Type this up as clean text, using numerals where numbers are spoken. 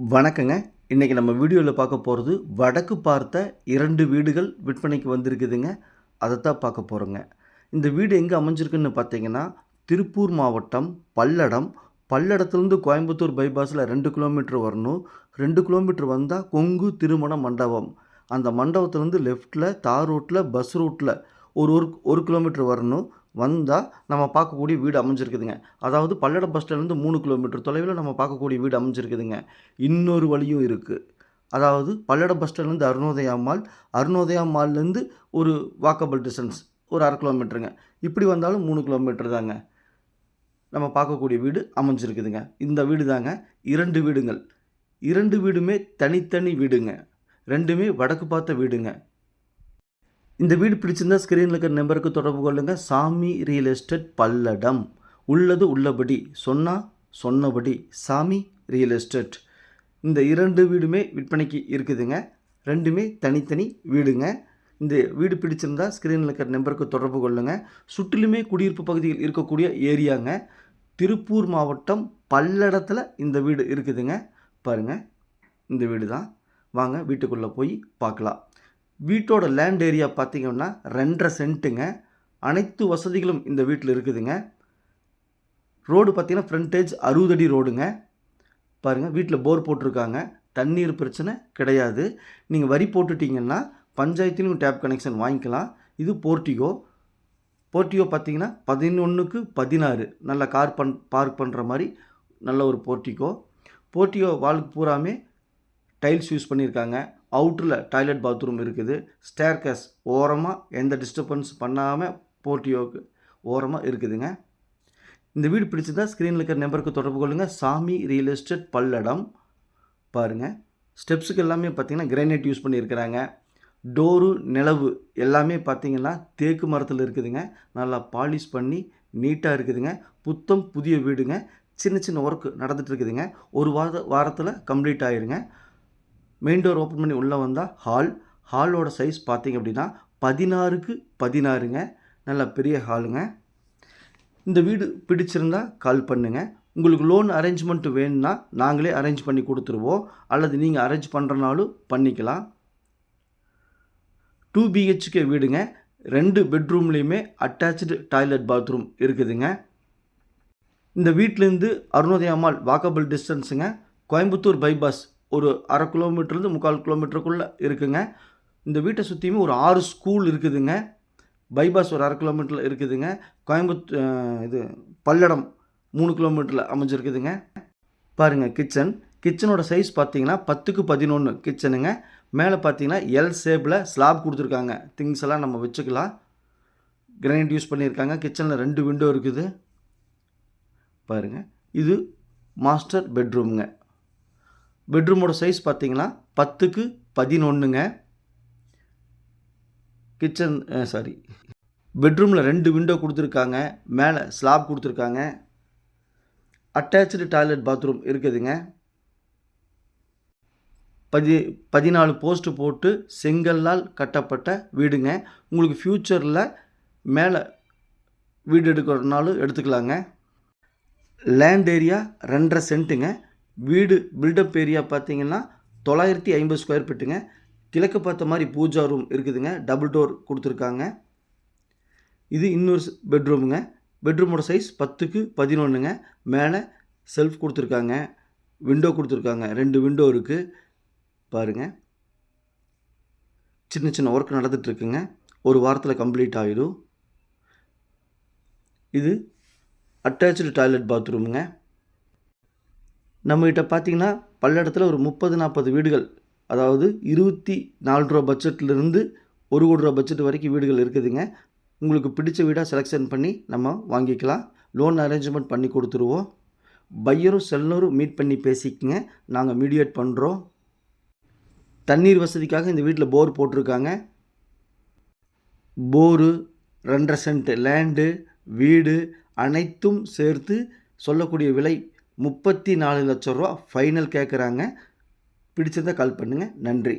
வணக்கங்க. இன்றைக்கி நம்ம வீடியோவில் பார்க்க போகிறது வடக்கு பார்த்த 2 வீடுகள் விற்பனைக்கு வந்திருக்குதுங்க. அதைத்தான் பார்க்க போகிறோங்க. இந்த வீடு எங்கே அமைஞ்சிருக்குன்னு பார்த்தீங்கன்னா, திருப்பூர் மாவட்டம் பல்லடம். பல்லடத்துலேருந்து கோயம்புத்தூர் பைபாஸில் 2 கிலோமீட்டர் வரணும். 2 கிலோமீட்டர் வந்தால் கொங்கு திருமண மண்டபம். அந்த மண்டபத்துலேருந்து லெஃப்ட்டில் தார் ரோட்டில் பஸ் ரூட்டில் ஒரு ஒரு 1 கிலோமீட்டர் வரணும். வந்தால் நம்ம பார்க்கக்கூடிய வீடு அமைஞ்சிருக்குதுங்க. அதாவது பல்லடம் பஸ் ஸ்டாண்ட்லேருந்து 3 கிலோமீட்டர் தொலைவில் நம்ம பார்க்கக்கூடிய வீடு அமைஞ்சிருக்குதுங்க. இன்னொரு வழியும் இருக்குது. அதாவது பல்லடம் பஸ் ஸ்டாண்ட்லேருந்து அருணோதயா மால்லேருந்து ஒரு வாக்கபிள் டிஸ்டன்ஸ் ஒரு 1/2 கிலோமீட்டருங்க. இப்படி வந்தாலும் 3 கிலோமீட்டர் தாங்க நம்ம பார்க்கக்கூடிய வீடு அமைஞ்சிருக்குதுங்க. இந்த வீடு தாங்க 2 வீடுங்கள். 2 வீடுமே தனித்தனி வீடுங்க. 2மே வடக்கு பார்த்த வீடுங்க. இந்த வீடு பிடிச்சிருந்தா ஸ்க்ரீனில் இருக்கிற நம்பருக்கு தொடர்பு கொள்ளுங்கள். சாமி ரியல் எஸ்டேட் பல்லடம். உள்ளது உள்ளபடி, சொன்னால் சொன்னபடி சாமி ரியல் எஸ்டேட். இந்த 2 வீடுமே விற்பனைக்கு இருக்குதுங்க. 2மே தனித்தனி வீடுங்க. இந்த வீடு பிடிச்சிருந்தா ஸ்க்ரீனில் இருக்கிற நம்பருக்கு தொடர்பு கொள்ளுங்கள். சுற்றிலுமே குடியிருப்பு பகுதியில் இருக்கக்கூடிய ஏரியாங்க. திருப்பூர் மாவட்டம் பல்லடத்தில் இந்த வீடு இருக்குதுங்க. பாருங்கள், இந்த வீடு தான். வாங்க வீட்டுக்குள்ளே போய் பார்க்கலாம். வீட்டோட லேண்ட் ஏரியா பார்த்திங்கன்னா 2.5 சென்ட்டுங்க. அனைத்து வசதிகளும் இந்த வீட்டில் இருக்குதுங்க. ரோடு பார்த்திங்கன்னா ஃப்ரண்டேஜ் 60 அடி ரோடுங்க. பாருங்கள், வீட்டில் போர் போட்டிருக்காங்க. தண்ணீர் பிரச்சனை கிடையாது. நீங்கள் வரி போட்டுட்டிங்கன்னா பஞ்சாயத்துலையும் டேப் கனெக்ஷன் வாங்கிக்கலாம். இது போர்ட்டிகோ பார்த்திங்கன்னா 11:16 நல்ல கார் பார்க் பண்ணுற மாதிரி நல்ல ஒரு போர்ட்டிகோ வாலுக்கு பூராமே டைல்ஸ் யூஸ் பண்ணியிருக்காங்க. அவுட்டரில் டாய்லெட் பாத்ரூம் இருக்குது. ஸ்டேர்கேஸ் ஓரமாக எந்த டிஸ்டர்பன்ஸ் பண்ணாமல் போர்ட்டியோக்கு ஓரமாக இருக்குதுங்க. இந்த வீடு பிடிச்சிருந்தா ஸ்க்ரீனில் இருக்கிற நம்பருக்கு தொடர்பு கொள்ளுங்கள். சாமி ரியல் எஸ்டேட் பல்லடம். பாருங்கள், ஸ்டெப்ஸுக்கு எல்லாமே பார்த்திங்கன்னா கிரானைட் யூஸ் பண்ணியிருக்கிறாங்க. டோரு நிலவு எல்லாமே பார்த்திங்கன்னா தேக்கு மரத்தில் இருக்குதுங்க. நல்லா பாலிஷ் பண்ணி நீட்டாக இருக்குதுங்க. புத்தம் புதிய வீடுங்க. சின்ன சின்ன ஒர்க் நடந்துகிட்டு இருக்குதுங்க. ஒரு வாரத்தில் கம்ப்ளீட் ஆயிருங்க. மெயின் டோர் ஓப்பன் பண்ணி உள்ளே வந்தால் ஹாலோட சைஸ் பார்த்திங்க அப்படின்னா 16x16ங்க. நல்ல பெரிய ஹாலுங்க. இந்த வீடு பிடிச்சிருந்தால் கால் பண்ணுங்கள். உங்களுக்கு லோன் அரேஞ்ச்மெண்ட் வேணும்னா நாங்களே அரேஞ்ச் பண்ணி கொடுத்துருவோம். அல்லது நீங்கள் அரேஞ்ச் பண்ணுறனாலும் பண்ணிக்கலாம். 2 BHK வீடுங்க. 2 பெட்ரூம்லேயுமே அட்டாச்சு டாய்லெட் பாத்ரூம் இருக்குதுங்க. இந்த வீட்டிலேருந்து அருணோதயா மால் வாக்கபிள் டிஸ்டன்ஸுங்க. கோயம்புத்தூர் பைபாஸ் ஒரு 1/2 கிலோமீட்டர்லேருந்து 3/4 கிலோமீட்டருக்குள்ளே இருக்குங்க. இந்த வீட்டை சுற்றியுமே ஒரு 6 ஸ்கூல் இருக்குதுங்க. பைபாஸ் ஒரு 1/2 கிலோமீட்டரில் இருக்குதுங்க. பல்லடம் 3 கிலோமீட்டரில் அமைஞ்சிருக்குதுங்க. பாருங்கள், கிச்சனோட சைஸ் பார்த்தீங்கன்னா 10x11 கிச்சனுங்க. மேலே பார்த்தீங்கன்னா எல் ஷேப்பில் ஸ்லாப் கொடுத்துருக்காங்க. திங்ஸ் எல்லாம் நம்ம வச்சுக்கலாம். கிரானைட் யூஸ் பண்ணியிருக்காங்க. கிச்சனில் 2 விண்டோ இருக்குது. பாருங்கள், இது மாஸ்டர் பெட்ரூமுங்க. பெட்ரூமோட சைஸ் பார்த்தீங்கன்னா 10x11ங்க. பெட்ரூமில் 2 விண்டோ கொடுத்துருக்காங்க. மேலே ஸ்லாப் கொடுத்துருக்காங்க. அட்டாச்சு டாய்லெட் பாத்ரூம் இருக்குதுங்க. 14 போஸ்ட்டு போட்டு செங்கல்லால் கட்டப்பட்ட வீடுங்க. உங்களுக்கு ஃப்யூச்சரில் மேலே வீடு எடுக்கிறனாலும் எடுத்துக்கலாங்க. Land area 2.5 சென்ட்டுங்க. வீடு பில்டப் ஏரியா பார்த்திங்கன்னா 950 ஸ்கொயர் ஃபீட்டுங்க. கிழக்கு பார்த்த மாதிரி பூஜா ரூம் இருக்குதுங்க. டபுள் டோர் கொடுத்துருக்காங்க. இது இன்னொரு பெட்ரூமுங்க. பெட்ரூமோட சைஸ் 10x11ங்க. மேலே செல்ஃப் கொடுத்துருக்காங்க. விண்டோ கொடுத்துருக்காங்க. 2 விண்டோ இருக்குது. பாருங்கள், சின்ன சின்ன ஒர்க் நடந்துகிட்ருக்குங்க. ஒரு வாரத்தில் கம்ப்ளீட் ஆகிடும். இது அட்டாச்சு டாய்லெட் பாத்ரூமுங்க. நம்மகிட்ட பார்த்திங்கன்னா பல்லடத்தில் ஒரு 30-40 வீடுகள், அதாவது 24 ரூபா பட்ஜெட்லேருந்து 1 கோடி ரூபா பட்ஜெட் வரைக்கும் வீடுகள் இருக்குதுங்க. உங்களுக்கு பிடிச்ச வீடாக செலெக்ஷன் பண்ணி நம்ம வாங்கிக்கலாம். லோன் அரேஞ்ச்மெண்ட் பண்ணி கொடுத்துருவோம். பையரும் செல்லரும் மீட் பண்ணி பேசிக்கங்க. நாங்கள் மீடியேட் பண்ணுறோம். தண்ணீர் வசதிக்காக இந்த வீட்டில் போர் போட்டிருக்காங்க. போரு, 2.5 சென்ட் லேண்டு, வீடு அனைத்தும் சேர்த்து சொல்லக்கூடிய விலை 34 லட்சம் ரூபா ஃபைனல் கேட்குறாங்க. பிடிச்சிருந்தால் கால் பண்ணுங்கள். நன்றி.